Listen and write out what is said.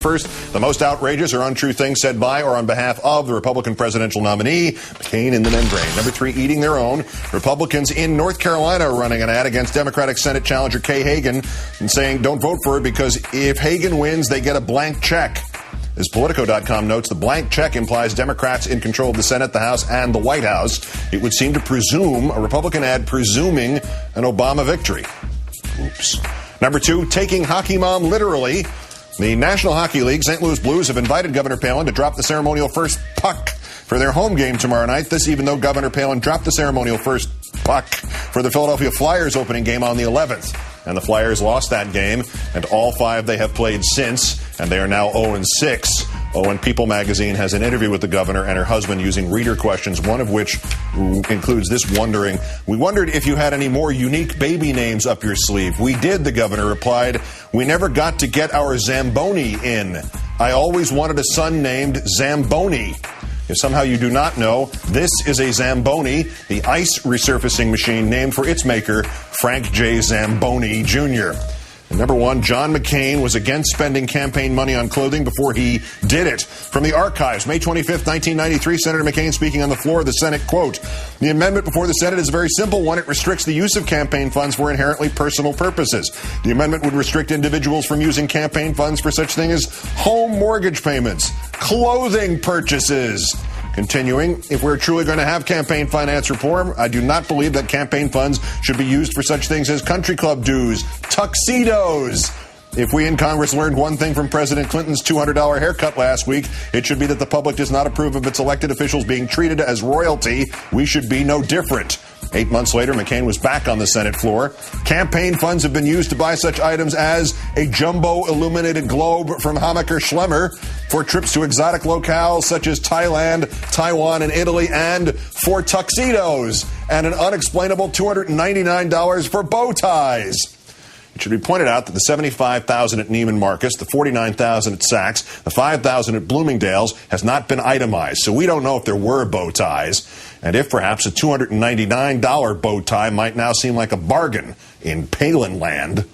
First, the most outrageous or untrue things said by or on behalf of the Republican presidential nominee, McCain in the membrane. Number 3, eating their own. Republicans in North Carolina are running an ad against Democratic Senate challenger Kay Hagan and saying don't vote for her because if Hagan wins, they get a blank check. As Politico.com notes, the blank check implies Democrats in control of the Senate, the House, and the White House. It would seem to presume, a Republican ad presuming an Obama victory. Oops. Number 2, taking hockey mom literally. The National Hockey League, St. Louis Blues, have invited Governor Palin to drop the ceremonial first puck for their home game tomorrow night. This even though Governor Palin dropped the ceremonial first puck for the Philadelphia Flyers opening game on the 11th. And the Flyers lost that game, and all 5 they have played since, and they are now 0-6. And People magazine has an interview with the governor and her husband using reader questions, one of which includes this wondering, we wondered if you had any more unique baby names up your sleeve. We did, the governor replied. We never got to get our Zamboni in. I always wanted a son named Zamboni. If somehow you do not know, this is a Zamboni, the ice resurfacing machine named for its maker, Frank J. Zamboni, Jr. And number 1, John McCain was against spending campaign money on clothing before he did it. From the archives, May 25th, 1993, Senator McCain speaking on the floor of the Senate, quote, the amendment before the Senate is a very simple one. It restricts the use of campaign funds for inherently personal purposes. The amendment would restrict individuals from using campaign funds for such things as home mortgage payments, clothing purchases. Continuing, if we're truly going to have campaign finance reform, I do not believe that campaign funds should be used for such things as country club dues, tuxedos. If we in Congress learned one thing from President Clinton's $200 haircut last week, it should be that the public does not approve of its elected officials being treated as royalty. We should be no different. 8 months later, McCain was back on the Senate floor. Campaign funds have been used to buy such items as a jumbo illuminated globe from Hammacher Schlemmer for trips to exotic locales such as Thailand, Taiwan, and Italy, and for tuxedos, and an unexplainable $299 for bow ties. It should be pointed out that the $75,000 at Neiman Marcus, the $49,000 at Saks, the $5,000 at Bloomingdale's has not been itemized, so we don't know if there were bow ties, and if perhaps a $299 bow tie might now seem like a bargain in Palin land.